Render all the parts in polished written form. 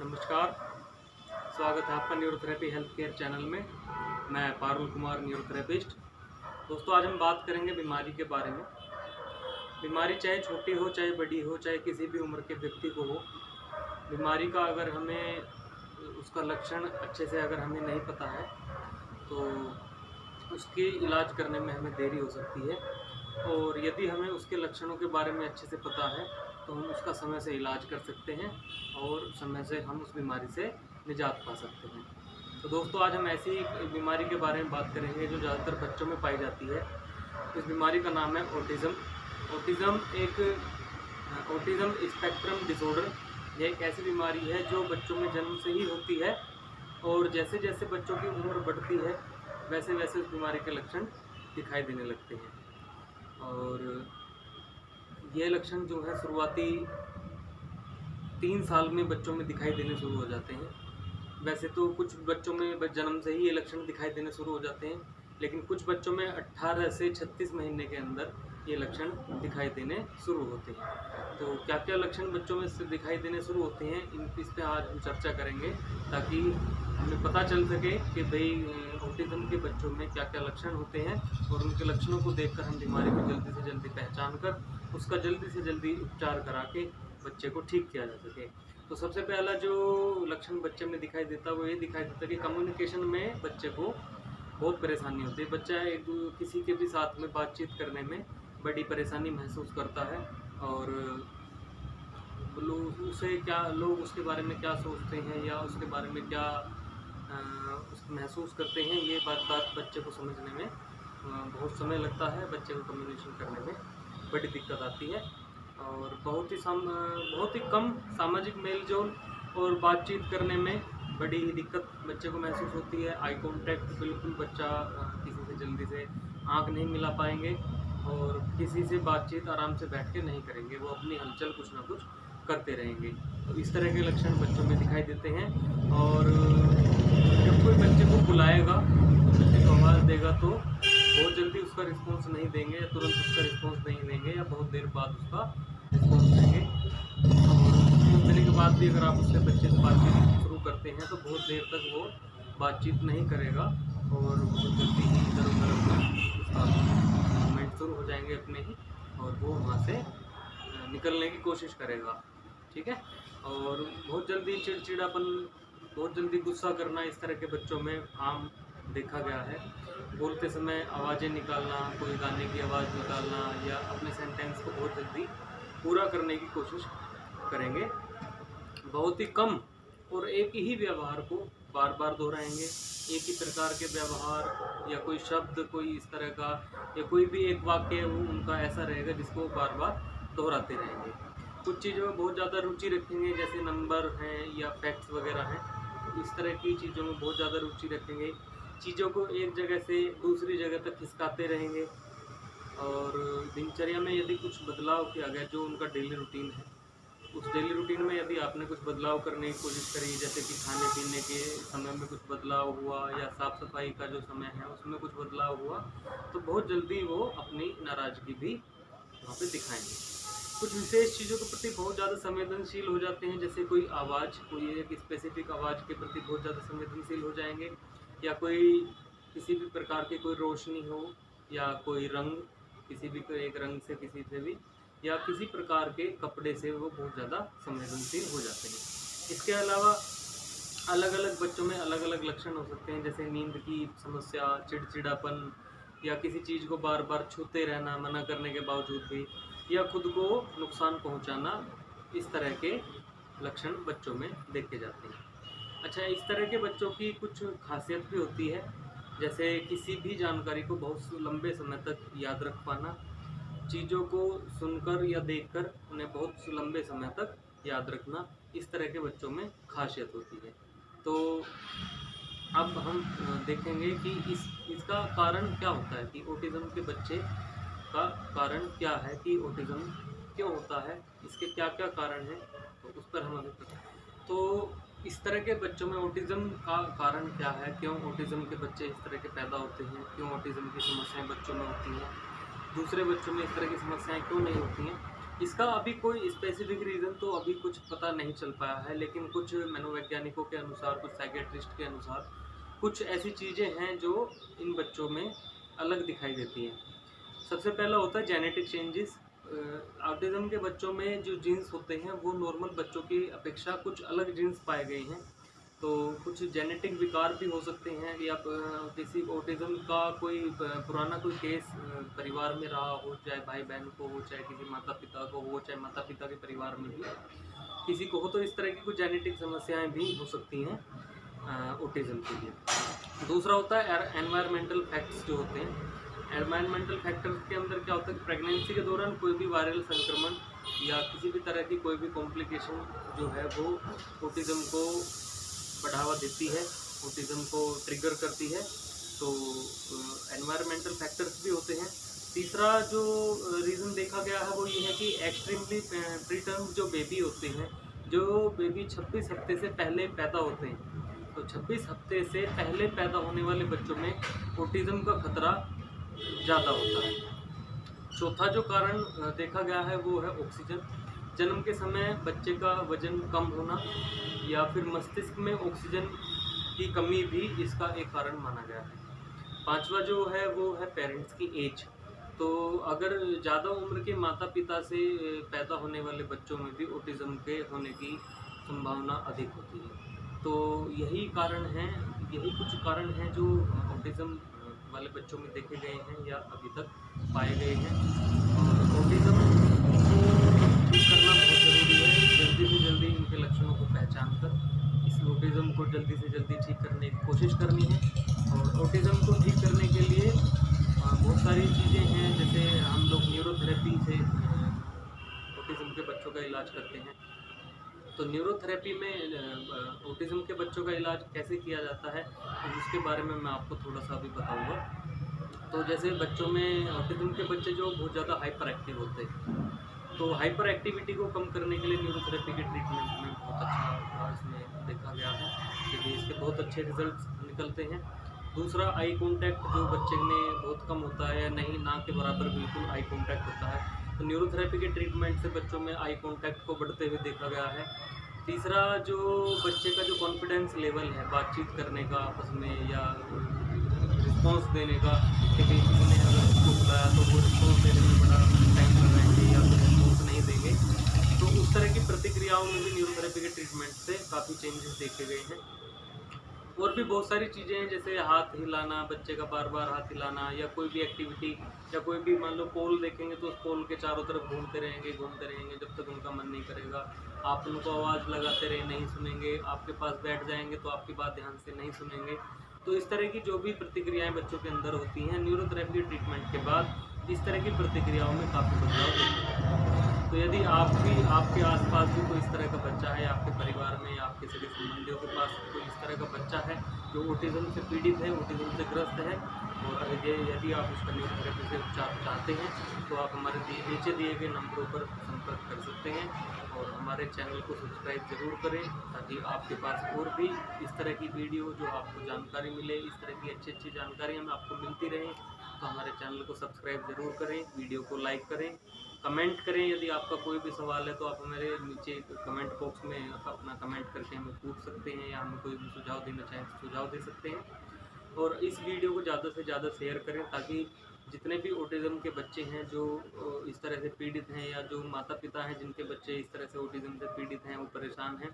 नमस्कार, स्वागत है आपका न्यूरोथेरेपी हेल्थ केयर चैनल में। मैं पारुल कुमार, न्यूरोथेरेपिस्ट। दोस्तों, आज हम बात करेंगे बीमारी के बारे में। बीमारी चाहे छोटी हो, चाहे बड़ी हो, चाहे किसी भी उम्र के व्यक्ति को हो, बीमारी का अगर हमें उसका लक्षण अच्छे से अगर हमें नहीं पता है तो उसके इलाज करने में हमें देरी हो सकती है। और यदि हमें उसके लक्षणों के बारे में अच्छे से पता है तो हम उसका समय से इलाज कर सकते हैं और समय से हम उस बीमारी से निजात पा सकते हैं। तो दोस्तों, आज हम ऐसी एक बीमारी के बारे में बात करेंगे जो ज़्यादातर बच्चों में पाई जाती है। इस बीमारी का नाम है ऑटिज़म। Autism spectrum disorder. यह एक ऐसी बीमारी है जो बच्चों में जन्म से ही होती है और जैसे जैसे बच्चों की उम्र बढ़ती है वैसे वैसे उस बीमारी के लक्षण दिखाई देने लगते हैं। और ये लक्षण जो है शुरुआती 3 साल में बच्चों में दिखाई देने शुरू हो जाते हैं। वैसे तो कुछ बच्चों में जन्म से ही ये लक्षण दिखाई देने शुरू हो जाते हैं, लेकिन कुछ बच्चों में 18 से 36 महीने के अंदर ये लक्षण दिखाई देने शुरू होते हैं। तो क्या क्या लक्षण बच्चों में से दिखाई देने शुरू होते हैं, इस पे आज हम चर्चा करेंगे ताकि हमें पता चल सके कि भाई ऑटिज़म के बच्चों में क्या क्या लक्षण होते हैं और उनके लक्षणों को देखकर हम बीमारी को जल्दी से जल्दी पहचान कर उसका जल्दी से जल्दी उपचार करा के बच्चे को ठीक किया जा सके। तो सबसे पहला जो लक्षण बच्चे में दिखाई देता है वो ये दिखाई देता है कि कम्युनिकेशन में बच्चे को बहुत परेशानी होती है। बच्चा किसी के भी साथ में बातचीत करने में बड़ी परेशानी महसूस करता है और लोग उसके बारे में क्या सोचते हैं या उसके बारे में क्या महसूस करते हैं, ये बात बच्चे को समझने में बहुत समय लगता है। बच्चे को कम्युनिकेशन करने में बड़ी दिक्कत आती है और बहुत ही कम सामाजिक मेल जोल और बातचीत करने में बड़ी ही दिक्कत बच्चे को महसूस होती है। आई कांटेक्ट बिल्कुल बच्चा किसी से जल्दी से आंख नहीं मिला पाएंगे और किसी से बातचीत आराम से बैठ के नहीं करेंगे, वो अपनी हलचल कुछ ना कुछ करते रहेंगे। तो इस तरह के लक्षण बच्चों में दिखाई देते हैं। और जब कोई बच्चे को बुलाएगा, बच्चे को आवाज़ देगा तो बहुत जल्दी उसका रिस्पॉन्स नहीं देंगे या तुरंत उसका रिस्पॉन्स नहीं देंगे या बहुत देर बाद उसका रिस्पॉन्स देंगे। और रिस्पॉन्स देने के बाद भी अगर आप उससे बच्चे से बातचीत शुरू करते हैं तो बहुत देर तक वो बातचीत नहीं करेगा और बहुत जल्दी ही इधर उधर उसका मूवमेंट शुरू हो जाएंगे अपने ही और वो वहाँ से निकलने की कोशिश करेगा। ठीक है। और बहुत जल्दी चिड़चिड़ापन, बहुत जल्दी गुस्सा करना, इस तरह के बच्चों में आम देखा गया है। बोलते समय आवाज़ें निकालना, कोई गाने की आवाज़ निकालना या अपने सेंटेंस को बहुत जल्दी पूरा करने की कोशिश करेंगे। बहुत ही कम और एक ही व्यवहार को बार बार दोहराएंगे। एक ही प्रकार के व्यवहार या कोई शब्द, कोई इस तरह का या कोई भी एक वाक्य वो उनका ऐसा रहेगा जिसको बार बार दोहराते रहेंगे। कुछ चीज़ों में बहुत ज़्यादा रुचि रखेंगे, जैसे नंबर हैं या फैक्ट्स वगैरह हैं, तो इस तरह की चीज़ों में बहुत ज़्यादा रुचि रखेंगे। चीज़ों को एक जगह से दूसरी जगह तक खिसकाते रहेंगे। और दिनचर्या में यदि कुछ बदलाव किया गया, जो उनका डेली रूटीन है, उस डेली रूटीन में यदि आपने कुछ बदलाव करने की कोशिश करी, जैसे कि खाने पीने के समय में कुछ बदलाव हुआ या साफ़ सफाई का जो समय है उसमें कुछ बदलाव हुआ, तो बहुत जल्दी वो अपनी नाराज़गी भी वहाँ पे दिखाएंगे। कुछ विशेष चीज़ों के प्रति बहुत ज़्यादा संवेदनशील हो जाते हैं, जैसे कोई आवाज़, कोई एक स्पेसिफिक आवाज़ के प्रति बहुत ज़्यादा संवेदनशील हो जाएंगे, या कोई किसी भी प्रकार की कोई रोशनी हो या कोई रंग, किसी भी कोई एक रंग से किसी से भी या किसी प्रकार के कपड़े से वो बहुत ज़्यादा संवेदनशील हो जाते हैं। इसके अलावा अलग अलग बच्चों में अलग अलग लक्षण हो सकते हैं, जैसे नींद की समस्या, चिड़चिड़ापन या किसी चीज़ को बार बार छूते रहना मना करने के बावजूद भी, या खुद को नुकसान पहुंचाना। इस तरह के लक्षण बच्चों में देखे जाते हैं। अच्छा, इस तरह के बच्चों की कुछ खासियत भी होती है, जैसे किसी भी जानकारी को बहुत लंबे समय तक याद रख पाना, चीज़ों को सुनकर या देखकर उन्हें बहुत लंबे समय तक याद रखना, इस तरह के बच्चों में खासियत होती है। तो अब हम देखेंगे कि इसका कारण क्या होता है, कि ऑटिज़म के बच्चे का कारण क्या है, कि ऑटिज़म क्यों होता है, इसके क्या क्या कारण हैं, तो उस पर हम अभी तो इस तरह के बच्चों में ऑटिज़म का कारण क्या है, क्यों ऑटिज़म के बच्चे इस तरह के पैदा होते हैं, क्यों ऑटिज़म की समस्याएं बच्चों में होती हैं, दूसरे बच्चों में इस तरह की समस्याएं क्यों नहीं होती हैं, इसका अभी कोई स्पेसिफिक रीज़न तो अभी कुछ पता नहीं चल पाया है, लेकिन कुछ मनोवैज्ञानिकों के अनुसार, कुछ साइकियाट्रिस्ट के अनुसार कुछ ऐसी चीज़ें हैं जो इन बच्चों में अलग दिखाई देती हैं। सबसे पहला होता है जेनेटिक चेंजेस। ऑटिज़म के बच्चों में जो जीन्स होते हैं वो नॉर्मल बच्चों की अपेक्षा कुछ अलग जीन्स पाए गए हैं। तो कुछ जेनेटिक विकार भी हो सकते हैं, या किसी ऑटिज़म का कोई पुराना कोई केस परिवार में रहा हो, चाहे भाई बहन को हो, चाहे किसी माता पिता को हो, चाहे माता पिता के परिवार में भी किसी को हो, तो इस तरह की कुछ जेनेटिक समस्याएं भी हो सकती हैं ऑटिज़म के लिए। दूसरा होता है एनवायरमेंटल फैक्ट्स जो होते हैं। एनवायरमेंटल फैक्टर्स के अंदर क्या होता है कि प्रेगनेंसी के दौरान कोई भी वायरल संक्रमण या किसी भी तरह की कोई भी कॉम्प्लिकेशन जो है वो ऑटिज़म को बढ़ावा देती है, ऑटिज़म को ट्रिगर करती है। तो एनवायरमेंटल फैक्टर्स भी होते हैं। तीसरा जो रीज़न देखा गया है वो ये है कि एक्सट्रीमली प्रीटर्म जो बेबी होते हैं, जो बेबी 26 हफ्ते से पहले पैदा होते हैं, तो 26 हफ्ते से पहले पैदा होने वाले बच्चों में ऑटिज़म का खतरा ज़्यादा होता है। चौथा जो कारण देखा गया है वो है ऑक्सीजन। जन्म के समय बच्चे का वजन कम होना या फिर मस्तिष्क में ऑक्सीजन की कमी भी इसका एक कारण माना गया है। पांचवा जो है वो है पेरेंट्स की एज। तो अगर ज़्यादा उम्र के माता पिता से पैदा होने वाले बच्चों में भी ऑटिज़म के होने की संभावना अधिक होती है। तो यही कारण हैं, यही कुछ कारण हैं जो ऑटिज़म वाले बच्चों में देखे गए हैं या अभी तक पाए गए हैं। और ऑटिज़म को ठीक करना बहुत ज़रूरी है। जल्दी से जल्दी इनके लक्षणों को पहचान कर इस ऑटिज़म को जल्दी से जल्दी ठीक करने की कोशिश करनी है। और ऑटिज़म को ठीक करने के लिए बहुत सारी चीज़ें हैं, जैसे हम लोग न्यूरोथेरेपी से ऑटिज़म के बच्चों का इलाज करते हैं। तो न्यूरोथेरेपी में ऑटिज़म के बच्चों का इलाज कैसे किया जाता है, तो उसके बारे में मैं आपको थोड़ा सा अभी बताऊंगा। तो जैसे बच्चों में ऑटिज़म के बच्चे जो बहुत ज़्यादा हाइपर एक्टिव होते हैं, तो हाइपर एक्टिविटी को कम करने के लिए न्यूरोथेरेपी के ट्रीटमेंट में बहुत अच्छा इसमें देखा गया है कि इसके बहुत अच्छे रिजल्ट्स निकलते हैं। दूसरा, आई कॉन्टैक्ट जो बच्चे में बहुत कम होता है या नहीं, ना के बराबर बिल्कुल आई कॉन्टैक्ट होता है, तो न्यूरोथेरेपी के ट्रीटमेंट से बच्चों में आई कॉन्टैक्ट को बढ़ते हुए देखा गया है। तीसरा, जो बच्चे का जो कॉन्फिडेंस लेवल है बातचीत करने का आपस में, या रिस्पॉन्स देने का, कि भाई किसी ने अगर उसको बुलाया तो वो रिस्पॉन्स देने में बड़ा टाइम लगाएंगे या फिर रिस्पॉन्स नहीं देंगे, तो उस तरह की प्रतिक्रियाओं में भी न्यूरोथेरेपी के ट्रीटमेंट से काफ़ी चेंजेस देखे गए हैं। और भी बहुत सारी चीज़ें हैं, जैसे हाथ हिलाना, बच्चे का बार बार हाथ हिलाना, या कोई भी एक्टिविटी, या कोई भी मान लो पोल देखेंगे तो उस पोल के चारों तरफ घूमते रहेंगे जब तक उनका मन नहीं करेगा। आप उनको आवाज़ लगाते रहे, नहीं सुनेंगे, आपके पास बैठ जाएंगे तो आपकी बात ध्यान से नहीं सुनेंगे। तो इस तरह की जो भी प्रतिक्रियाएं बच्चों के अंदर होती हैं, न्यूरोथेरेपी ट्रीटमेंट के बाद इस तरह की प्रतिक्रियाओं में काफ़ी बदलाव देखने को मिलता है। तो यदि आप भी, आपके आसपास भी कोई इस तरह का बच्चा है, आपके परिवार में या आपके सभी संबंधियों के पास कोई इस तरह का बच्चा है जो ऑटिज़म से पीड़ित है, ऑटिज़म से ग्रस्त है, और यदि आप उसका न्यूरोथेरेपी से उपचार चाहते हैं, तो आप हमारे नीचे दिए गए नंबरों पर संपर्क कर सकते हैं। और हमारे चैनल को सब्सक्राइब ज़रूर करें, ताकि आपके पास और भी इस तरह की वीडियो जो आपको जानकारी मिले, इस तरह की अच्छी अच्छी जानकारियाँ आपको मिलती रहें। तो हमारे चैनल को सब्सक्राइब ज़रूर करें, वीडियो को लाइक करें, कमेंट करें। यदि आपका कोई भी सवाल है तो आप हमारे नीचे कमेंट बॉक्स में अपना कमेंट करके हमें पूछ सकते हैं, या हमें कोई भी सुझाव देना चाहें तो सुझाव दे सकते हैं। और इस वीडियो को ज़्यादा से ज़्यादा शेयर करें, ताकि जितने भी ऑटिज़म के बच्चे हैं जो इस तरह से पीड़ित हैं, या जो माता पिता हैं जिनके बच्चे इस तरह से ऑटिज़म से पीड़ित हैं, वो परेशान हैं,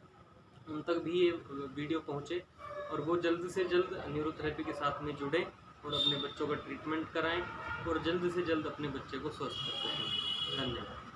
उन तक भी ये वीडियो पहुँचे, और वो जल्द से जल्द न्यूरोथेरेपी के साथ में जुड़ें और अपने बच्चों का ट्रीटमेंट कराएं, और जल्द से जल्द अपने बच्चे को स्वस्थ कर सकें। धन्यवाद।